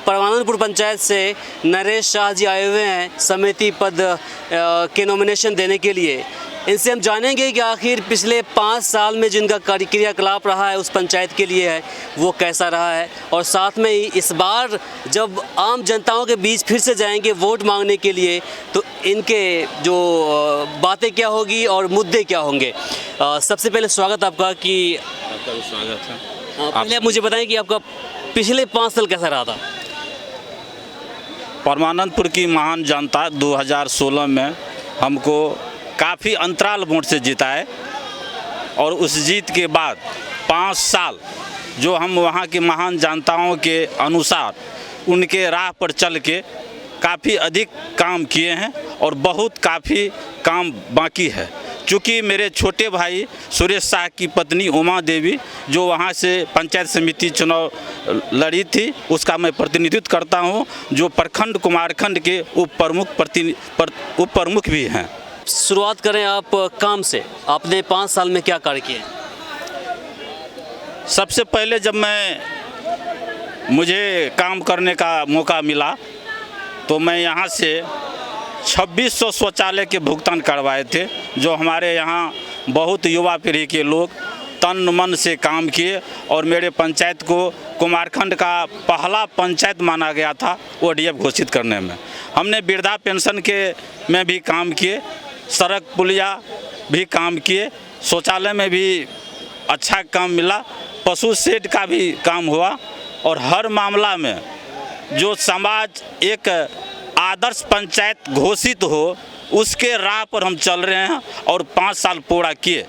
परमानंदपुर पंचायत से नरेश शाह जी आए हुए हैं समिति पद के नॉमिनेशन देने के लिए। इनसे हम जानेंगे कि आखिर पिछले 5 साल में जिनका क्रियाकलाप रहा है उस पंचायत के लिए है वो कैसा रहा है, और साथ में ही इस बार जब आम जनताओं के बीच फिर से जाएंगे वोट मांगने के लिए तो इनके जो बातें क्या होगी और मुद्दे क्या होंगे। सबसे पहले स्वागत आपका कि आपका भी स्वागत है। पहले आप मुझे बताएं कि आपका पिछले 5 साल कैसा रहा था। परमानंदपुर की महान जनता 2016 में हमको काफ़ी अंतराल वोट से जिताए और उस जीत के बाद 5 साल जो हम वहाँ के महान जनताओं के अनुसार उनके राह पर चल के काफ़ी अधिक काम किए हैं और बहुत काफ़ी काम बाकी है। चूँकि मेरे छोटे भाई सुरेश शाह की पत्नी उमा देवी जो वहाँ से पंचायत समिति चुनाव लड़ी थी उसका मैं प्रतिनिधित्व करता हूँ, जो प्रखंड कुमारखंड के उप प्रमुख भी हैं। शुरुआत करें आप काम से, आपने 5 साल में क्या कार्य किए? सबसे पहले जब मुझे काम करने का मौका मिला तो मैं यहाँ से 2600 शौचालय के भुगतान करवाए थे, जो हमारे यहाँ बहुत युवा पीढ़ी के लोग तन मन से काम किए और मेरे पंचायत को कुमारखंड का पहला पंचायत माना गया था ODF घोषित करने में। हमने वृद्धा पेंशन में भी काम किए, सड़क पुलिया भी काम किए, शौचालय में भी अच्छा काम मिला, पशु शेड का भी काम हुआ और हर मामला में जो समाज एक आदर्श पंचायत घोषित हो उसके राह पर हम चल रहे हैं और 5 साल पूरा किए।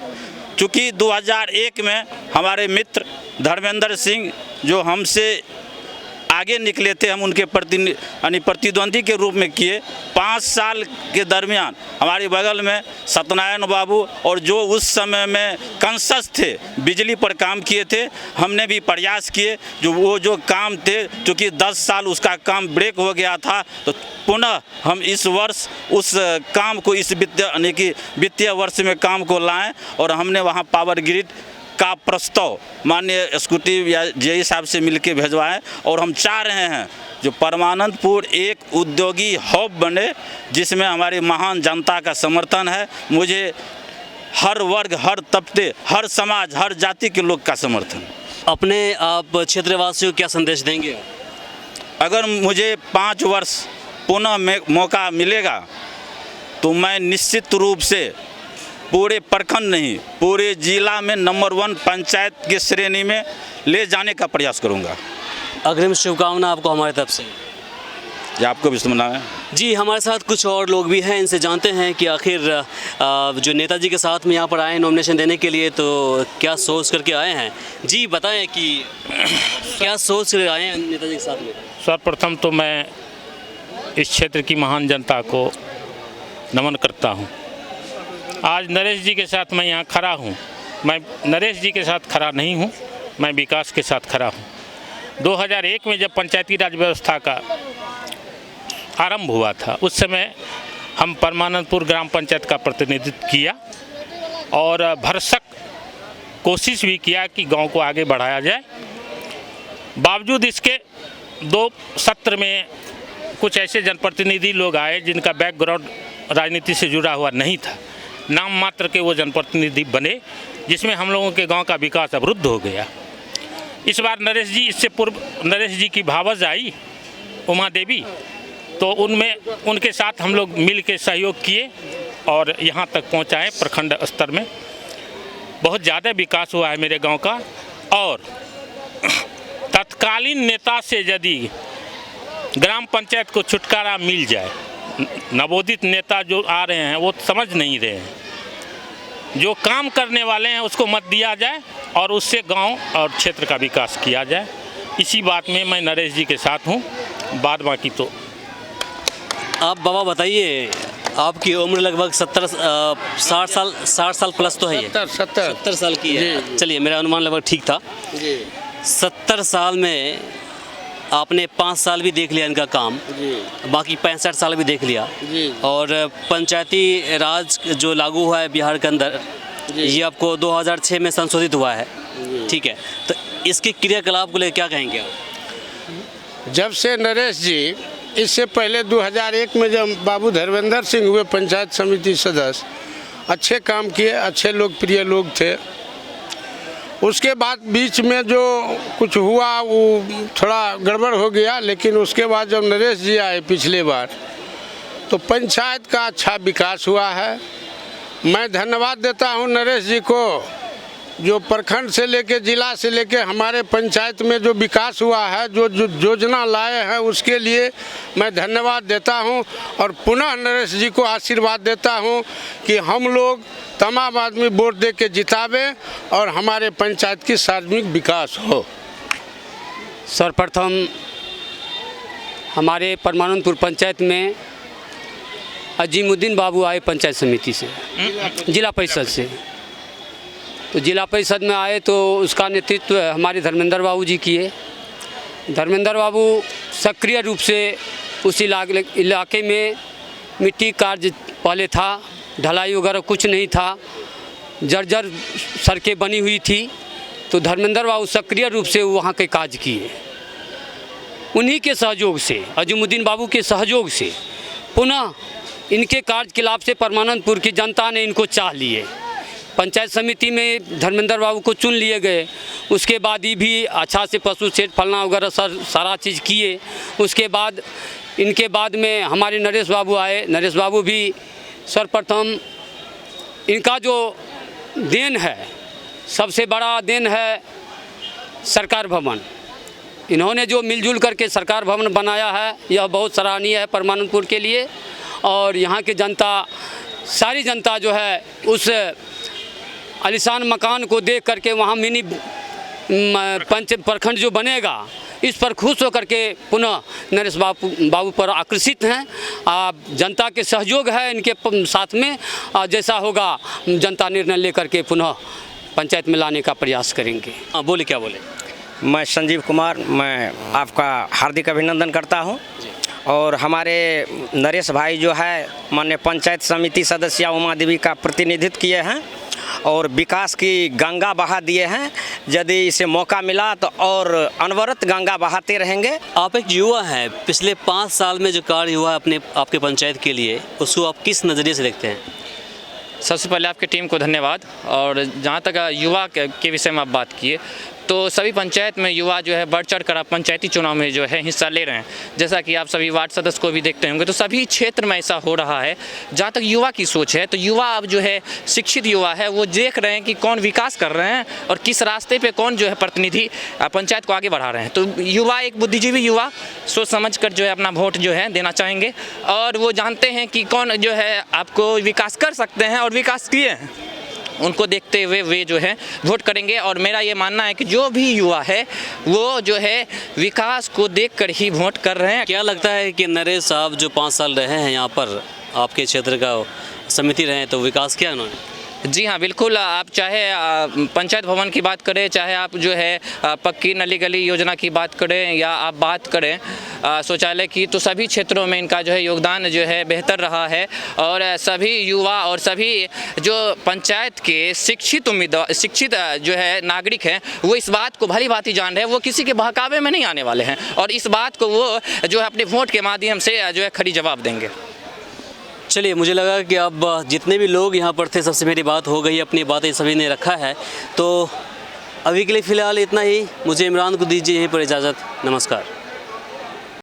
चूँकि 2001 में हमारे मित्र धर्मेंद्र सिंह जो हमसे आगे निकले थे, हम उनके प्रतिद्वंदी के रूप में किए। 5 साल के दरमियान हमारे बगल में सत्यनारायण बाबू और जो उस समय में कंसस थे बिजली पर काम किए थे, हमने भी प्रयास किए जो काम थे, क्योंकि 10 साल उसका काम ब्रेक हो गया था तो पुनः हम इस वर्ष उस काम को इस वित्तीय वर्ष में काम को लाएं और हमने वहाँ पावर ग्रिड का प्रस्ताव माननीय एग्जीक्यूटिव या जेई साहब से मिलकर भेजवाएं और हम चाह रहे हैं जो परमानंदपुर एक उद्योगी हब बने जिसमें हमारी महान जनता का समर्थन है। मुझे हर वर्ग, हर तबके, हर समाज, हर जाति के लोग का समर्थन। अपने आप क्षेत्रवासियों को क्या संदेश देंगे? अगर मुझे 5 वर्ष पुनः मौका मिलेगा तो मैं निश्चित रूप से पूरे प्रखंड नहीं पूरे जिला में नंबर 1 पंचायत की श्रेणी में ले जाने का प्रयास करूंगा। अग्रिम शुभकामना आपको हमारी तरफ से। ये आपको भी सुनना है जी। हमारे साथ कुछ और लोग भी हैं, इनसे जानते हैं कि आखिर जो नेताजी के साथ में यहाँ पर आए नॉमिनेशन देने के लिए तो क्या सोच करके आए हैं। जी बताएं कि क्या सोच कर आए हैं नेताजी के साथ में। सर्वप्रथम तो मैं इस क्षेत्र की महान जनता को नमन करता हूँ। आज नरेश जी के साथ मैं यहाँ खड़ा हूँ। मैं नरेश जी के साथ खड़ा नहीं हूँ, मैं विकास के साथ खड़ा हूँ। 2001 में जब पंचायती राज व्यवस्था का आरंभ हुआ था उस समय हम परमानंदपुर ग्राम पंचायत का प्रतिनिधित्व किया और भरसक कोशिश भी किया कि गांव को आगे बढ़ाया जाए। बावजूद इसके 2 सत्र में कुछ ऐसे जनप्रतिनिधि लोग आए जिनका बैकग्राउंड राजनीति से जुड़ा हुआ नहीं था, नाम मात्र के वो जनप्रतिनिधि बने, जिसमें हम लोगों के गांव का विकास अवरुद्ध हो गया। इस बार नरेश जी, इससे पूर्व नरेश जी की भावज आई उमा देवी, तो उनके साथ हम लोग मिल के सहयोग किए और यहाँ तक पहुँचाए। प्रखंड स्तर में बहुत ज़्यादा विकास हुआ है मेरे गांव का। और तत्कालीन नेता से यदि ग्राम पंचायत को छुटकारा मिल जाए, नवोदित नेता जो आ रहे हैं वो समझ नहीं रहे हैं, जो काम करने वाले हैं उसको मत दिया जाए और उससे गांव और क्षेत्र का विकास किया जाए। इसी बात में मैं नरेश जी के साथ हूं। बाद बाकी तो आप बाबा बताइए, आपकी उम्र लगभग 60 साल प्लस तो है। 70 साल की है। चलिए, मेरा अनुमान लगभग ठीक था। 70 साल में आपने 5 साल भी देख लिया इनका काम, बाकी 65 साल भी देख लिया, और पंचायती राज जो लागू हुआ है बिहार के अंदर, ये आपको 2006 में संशोधित हुआ है, ठीक है। तो इसके क्रियाकलाप को लेकर क्या कहेंगे आप? जब से नरेश जी, इससे पहले 2001 में जब बाबू धर्मेंद्र सिंह हुए पंचायत समिति सदस्य, अच्छे काम किए, अच्छे लोकप्रिय लोग थे। उसके बाद बीच में जो कुछ हुआ वो थोड़ा गड़बड़ हो गया, लेकिन उसके बाद जब नरेश जी आए पिछले बार, तो पंचायत का अच्छा विकास हुआ है। मैं धन्यवाद देता हूं नरेश जी को, जो प्रखंड से लेके जिला से लेके हमारे पंचायत में जो विकास हुआ है, जो योजना लाए हैं, उसके लिए मैं धन्यवाद देता हूं। और पुनः नरेश जी को आशीर्वाद देता हूं कि हम लोग तमाम आदमी वोट दे के जितावें और हमारे पंचायत की सार्वजनिक विकास हो। सर्वप्रथम हमारे परमानंदपुर पंचायत में अजीमुद्दीन बाबू आए पंचायत समिति से, जिला परिषद से। तो जिला परिषद में आए तो उसका नेतृत्व हमारे धर्मेंद्र बाबू जी किए। धर्मेंद्र बाबू सक्रिय रूप से उस इलाके में मिट्टी कार्य पहले था, ढलाई वगैरह कुछ नहीं था, जर्जर सड़कें बनी हुई थी। तो धर्मेंद्र बाबू सक्रिय रूप से वहाँ के कार्य किए। उन्हीं के सहयोग से, अजीमुद्दीन बाबू के सहयोग से पुनः इनके कार्यकलाप से परमानंदपुर की जनता ने इनको चाह लिए। पंचायत समिति में धर्मेंद्र बाबू को चुन लिए गए। उसके बाद ये भी अच्छा से पशु शेड फलना वगैरह सारा चीज़ किए। उसके बाद इनके बाद में हमारे नरेश बाबू आए। नरेश बाबू भी सर्वप्रथम, इनका जो देन है, सबसे बड़ा देन है सरकार भवन। इन्होंने जो मिलजुल करके सरकार भवन बनाया है, यह बहुत सराहनीय है परमानंदपुर के लिए। और यहाँ की जनता, सारी जनता जो है उस आलीशान मकान को देख करके वहाँ मिनी प्रखंड जो बनेगा, इस पर खुश होकर के पुनः नरेश बाबू पर आकर्षित हैं। जनता के सहयोग है इनके साथ में। जैसा होगा जनता निर्णय लेकर के पुनः पंचायत में लाने का प्रयास करेंगे। हाँ, बोले, क्या बोले? मैं संजीव कुमार, मैं आपका हार्दिक अभिनंदन करता हूं। और हमारे नरेश भाई जो है माननीय पंचायत समिति सदस्य उमा देवी का प्रतिनिधित्व किए हैं और विकास की गंगा बहा दिए हैं। यदि इसे मौका मिला तो और अनवरत गंगा बहाते रहेंगे। आप एक युवा हैं, पिछले 5 साल में जो कार्य हुआ आपके पंचायत के लिए, उसको आप किस नज़रिए से देखते हैं? सबसे पहले आपकी टीम को धन्यवाद। और जहाँ तक युवा के विषय में आप बात किए, तो सभी पंचायत में युवा जो है बढ़ चढ़ कर पंचायती चुनाव में जो है हिस्सा ले रहे हैं। जैसा कि आप सभी वार्ड सदस्य को भी देखते होंगे, तो सभी क्षेत्र में ऐसा हो रहा है। जहाँ तक युवा की सोच है, तो युवा अब जो है शिक्षित युवा है, वो देख रहे हैं कि कौन विकास कर रहे हैं और किस रास्ते पे कौन जो है प्रतिनिधि पंचायत को आगे बढ़ा रहे हैं। तो युवा एक बुद्धिजीवी युवा सोच समझ कर जो है अपना वोट जो है देना चाहेंगे। और वो जानते हैं कि कौन जो है आपको विकास कर सकते हैं और विकास किए हैं, उनको देखते हुए वे जो है वोट करेंगे। और मेरा ये मानना है कि जो भी युवा है वो जो है विकास को देखकर ही वोट कर रहे हैं। क्या लगता है कि नरेश साहब जो 5 साल रहे हैं यहाँ पर, आपके क्षेत्र का समिति रहे हैं, तो विकास किया उन्होंने? जी हाँ, बिल्कुल। आप चाहे पंचायत भवन की बात करें, चाहे आप जो है पक्की नली गली योजना की बात करें, या आप बात करें शौचालय की, तो सभी क्षेत्रों में इनका जो है योगदान जो है बेहतर रहा है। और सभी युवा और सभी जो पंचायत के शिक्षित जो है नागरिक हैं, वो इस बात को भली भांति जान रहे हैं। वो किसी के बहकावे में नहीं आने वाले हैं और इस बात को वो जो है अपने वोट के माध्यम से जो है खरी जवाब देंगे। चलिए, मुझे लगा कि अब जितने भी लोग यहाँ पर थे, सबसे मेरी बात हो गई, अपनी बातें सभी ने रखा है। तो अभी के लिए फ़िलहाल इतना ही। मुझे इमरान को दीजिए यहीं पर इजाज़त। नमस्कार।